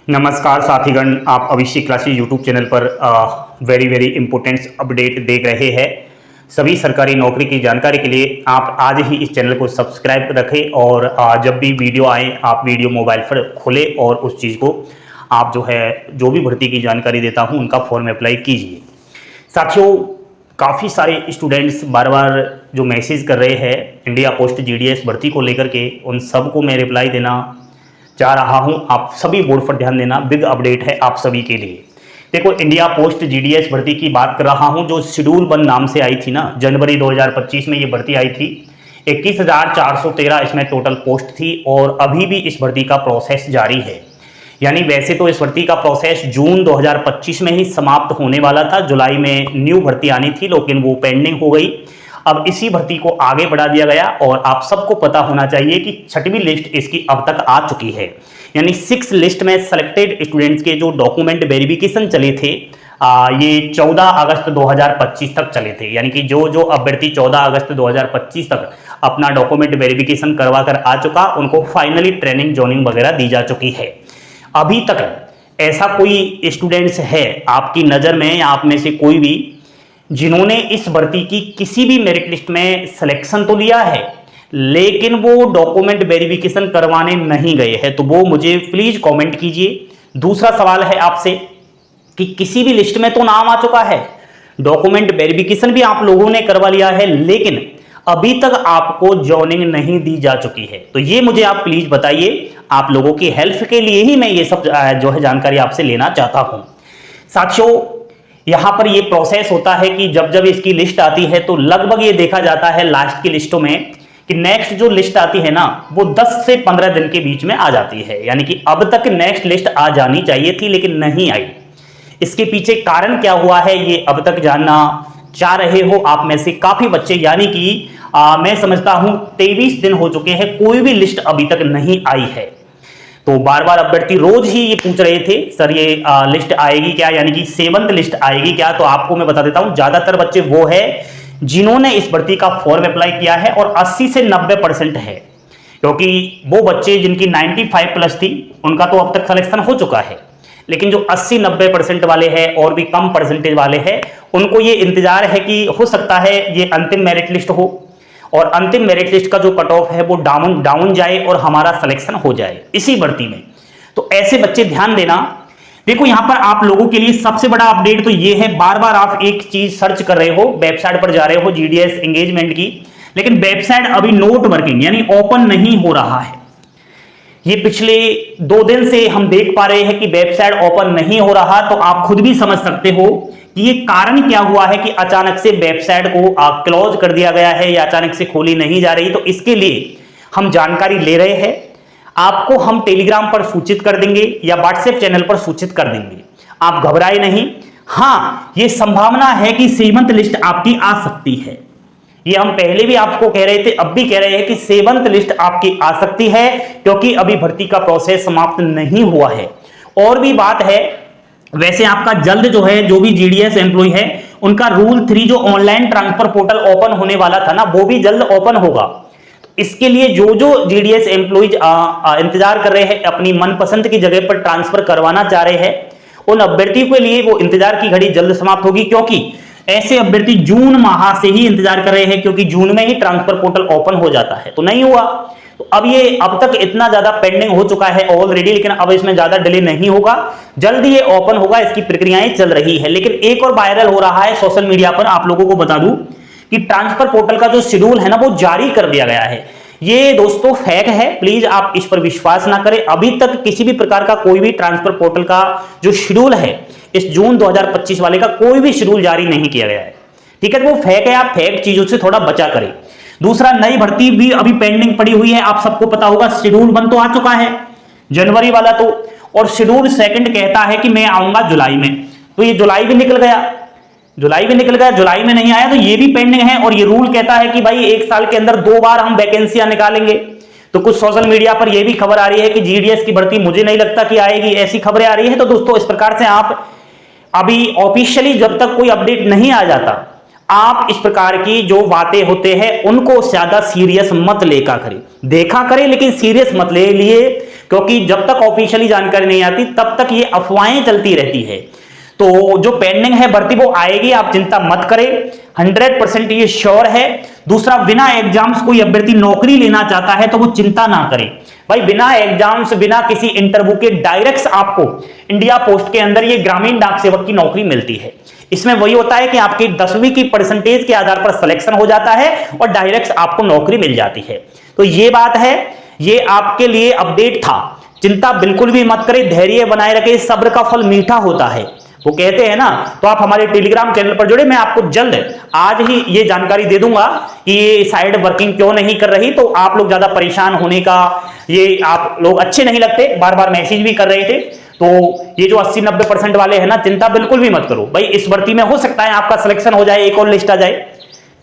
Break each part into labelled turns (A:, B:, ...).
A: नमस्कार साथीगण, आप अभिषेक classes YouTube channel पर वेरी इंपॉर्टेंट अपडेट देख रहे हैं। सभी सरकारी नौकरी की जानकारी के लिए आप आज ही इस चैनल को सब्सक्राइब रखें और जब भी वीडियो आए आप वीडियो मोबाइल पर खोलें और उस चीज़ को आप जो भी भर्ती की जानकारी देता हूं उनका फॉर्म अप्लाई कीजिए। साथियों, काफ़ी सारे स्टूडेंट्स बार बार जो मैसेज कर रहे हैं इंडिया पोस्ट जीडीएस भर्ती को लेकर के, उन सबको मैं रिप्लाई देना चाह रहा हूं। आप सभी बोर्ड पर ध्यान देना, बिग अपडेट है आप सभी के लिए। देखो, इंडिया पोस्ट जीडीएस भर्ती की बात कर रहा हूं, जो शेड्यूल 1 नाम से आई थी ना, जनवरी 2025 में ये भर्ती आई थी। 21,413 इसमें टोटल पोस्ट थी और अभी भी इस भर्ती का प्रोसेस जारी है। यानी वैसे तो इस भर्ती का प्रोसेस जून 2025 में ही समाप्त होने वाला था, जुलाई में न्यू भर्ती आनी थी, लेकिन वो पेंडिंग हो गई। अब इसी भर्ती को आगे बढ़ा दिया गया और आप सबको पता होना चाहिए कि 6वीं लिस्ट इसकी अब तक आ चुकी है। यानी 6 लिस्ट में सेलेक्टेड स्टूडेंट्स के जो डॉक्यूमेंट वेरिफिकेशन चले थे ये 14 अगस्त 2025 तक चले थे। यानी कि जो अभ्यर्थी 14 अगस्त 2025 तक अपना डॉक्यूमेंट वेरिफिकेशन करवा कर आ चुका, उनको फाइनली ट्रेनिंग जॉइनिंग वगैरह दी जा चुकी है। अभी तक ऐसा कोई स्टूडेंट्स है आपकी नज़र में या आप में से कोई भी जिन्होंने इस भर्ती की किसी भी मेरिट लिस्ट में सिलेक्शन तो लिया है लेकिन वो डॉक्यूमेंट वेरिफिकेशन करवाने नहीं गए हैं, तो वो मुझे प्लीज कमेंट कीजिए। दूसरा सवाल है आपसे कि किसी भी लिस्ट में तो नाम आ चुका है, डॉक्यूमेंट वेरिफिकेशन भी आप लोगों ने करवा लिया है, लेकिन अभी तक आपको जॉइनिंग नहीं दी जा चुकी है। तो ये मुझे आप प्लीज बताइए, आप लोगों की हेल्प के लिए ही मैं ये सब जानकारी आपसे लेना चाहता हूं। साथियों, यहां पर ये प्रोसेस होता है कि जब इसकी लिस्ट आती है तो लगभग ये देखा जाता है लास्ट की लिस्टों में कि नेक्स्ट जो लिस्ट आती है ना वो 10 से 15 दिन के बीच में आ जाती है। यानी कि अब तक नेक्स्ट लिस्ट आ जानी चाहिए थी लेकिन नहीं आई। इसके पीछे कारण क्या हुआ है ये अब तक जानना चाह रहे हो आप में से काफी बच्चे। यानी कि मैं समझता हूं 23 दिन हो चुके हैं, कोई भी लिस्ट अभी तक नहीं आई है। तो बार बार अभ्यर्थी रोज ही ये पूछ रहे थे, सर ये लिस्ट आएगी क्या, यानी कि 7th लिस्ट आएगी क्या। तो आपको मैं बता देता हूं, ज्यादातर बच्चे वो है जिन्होंने इस भर्ती का फॉर्म अप्लाई किया है और 80 से 90% है, क्योंकि वो बच्चे जिनकी 95 प्लस थी उनका तो अब तक सिलेक्शन हो चुका है, लेकिन जो 80-90% वाले हैं और भी कम परसेंटेज वाले हैं उनको ये इंतजार है कि हो सकता है ये अंतिम मेरिट लिस्ट हो और अंतिम मेरिट लिस्ट का जो कट ऑफ है वो डाउन जाए और हमारा सिलेक्शन हो जाए इसी भर्ती में। तो ऐसे बच्चे ध्यान देना। देखो, यहां पर आप लोगों के लिए सबसे बड़ा अपडेट तो ये है, बार बार आप एक चीज सर्च कर रहे हो, वेबसाइट पर जा रहे हो जीडीएस एंगेजमेंट की, लेकिन वेबसाइट अभी नॉट वर्किंग यानी ओपन नहीं हो रहा है। ये पिछले 2 दिन से हम देख पा रहे हैं कि वेबसाइट ओपन नहीं हो रहा। तो आप खुद भी समझ सकते हो कि ये कारण क्या हुआ है कि अचानक से वेबसाइट को क्लोज कर दिया गया है या अचानक से खोली नहीं जा रही। तो इसके लिए हम जानकारी ले रहे हैं, आपको हम टेलीग्राम पर सूचित कर देंगे या व्हाट्सएप चैनल पर सूचित कर देंगे। आप घबराए नहीं। हाँ, ये संभावना है कि 7th लिस्ट आपकी आ सकती है। ये हम पहले भी आपको कह रहे थे, अब भी कह रहे हैं कि 7th लिस्ट आपकी आ सकती है, क्योंकि अभी भर्ती का प्रोसेस समाप्त नहीं हुआ है। और भी बात है, वैसे आपका जल्द जो भी जीडीएस एम्प्लॉय है उनका रूल 3 जो ऑनलाइन ट्रांसफर पोर्टल ओपन होने वाला था ना, वो भी जल्द ओपन होगा। इसके लिए जो जीडीएस एम्प्लॉयज इंतजार कर रहे हैं, अपनी मनपसंद की जगह पर ट्रांसफर करवाना चाह रहे हैं, उन अभ्यर्थियों के लिए वो इंतजार की घड़ी जल्द समाप्त होगी। क्योंकि ऐसे अभ्यर्थी जून माह से ही इंतजार कर रहे हैं, क्योंकि जून में ही ट्रांसफर पोर्टल ओपन हो जाता है, तो नहीं हुआ। तो अब ये अब तक इतना ज्यादा पेंडिंग हो चुका है ऑलरेडी, लेकिन अब इसमें ज्यादा डिले नहीं होगा, जल्द ये ओपन होगा, इसकी प्रक्रियाएं चल रही है। लेकिन एक और वायरल हो रहा है सोशल मीडिया पर, आप लोगों को बता दूं कि ट्रांसफर पोर्टल का जो शेड्यूल है ना वो जारी कर दिया गया है। ये दोस्तों फेक है, प्लीज आप इस पर विश्वास ना करें। अभी तक किसी भी प्रकार का कोई भी ट्रांसफर पोर्टल का जो शेड्यूल है इस जून 2025 वाले का कोई भी शेड्यूल जारी नहीं किया गया है। ठीक है, तो वो फेक है, आप फेक चीजों से थोड़ा बचा करें। दूसरा, नई भर्ती भी अभी पेंडिंग पड़ी हुई है, आप सबको पता होगा। शेड्यूल 1 तो आ चुका है जनवरी वाला तो, और शेड्यूल 2 कहता है कि मैं आऊंगा जुलाई में। तो ये जुलाई भी निकल गया, जुलाई में नहीं आया, तो ये भी पेंडिंग है। और ये रूल कहता है कि भाई 1 साल के अंदर 2 बार हम वैकेंसियां निकालेंगे। तो कुछ सोशल मीडिया पर यह भी खबर आ रही है कि जीडीएस की भर्ती मुझे नहीं लगता कि आएगी, ऐसी खबरें आ रही है। तो दोस्तों, इस प्रकार से आप अभी ऑफिशियली जब तक कोई अपडेट नहीं आ जाता, आप इस प्रकार की जो बातें होते हैं उनको ज्यादा सीरियस मत लेकर करें, देखा करें लेकिन सीरियस मत ले लिए, क्योंकि जब तक ऑफिशियली जानकारी नहीं आती तब तक ये अफवाहें चलती रहती है। तो जो पेंडिंग है भर्ती वो आएगी, आप चिंता मत करें, 100% ये श्योर है। दूसरा, बिना एग्जाम्स कोई अभ्यर्थी नौकरी लेना चाहता है तो वो चिंता ना करे भाई, बिना एग्जाम्स बिना किसी इंटरव्यू के डायरेक्ट आपको इंडिया पोस्ट के अंदर ये ग्रामीण डाक सेवक की नौकरी मिलती है। इसमें वही होता है कि आपकी 10वीं की परसेंटेज के आधार पर सिलेक्शन हो जाता है और डायरेक्ट आपको नौकरी मिल जाती है। तो ये बात है, ये आपके लिए अपडेट था, चिंता बिल्कुल भी मत करें, धैर्य बनाए रखें, सब्र का फल मीठा होता है वो कहते हैं ना। तो आप हमारे टेलीग्राम चैनल पर जुड़े, मैं आपको जल्द आज ही ये जानकारी दे दूंगा कि ये साइड वर्किंग क्यों नहीं कर रही। तो आप लोग ज्यादा परेशान होने का, ये आप लोग अच्छे नहीं लगते, बार बार मैसेज भी कर रहे थे। तो ये जो 80-90% वाले हैं ना, चिंता बिल्कुल भी मत करो भाई, इस भर्ती में हो सकता है आपका सिलेक्शन हो जाए, एक और लिस्ट आ जाए,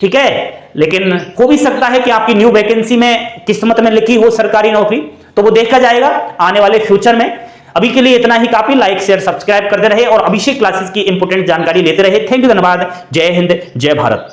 A: ठीक है, लेकिन हो भी सकता है कि आपकी न्यू वैकेंसी में किस्मत में लिखी हो सरकारी नौकरी, तो वो देखा जाएगा आने वाले फ्यूचर में। अभी के लिए इतना ही काफी, लाइक शेयर सब्सक्राइब करते रहे और अभिषेक क्लासेस की इंपोर्टेंट जानकारी लेते रहे। थैंक यू, धन्यवाद, जय हिंद, जय भारत।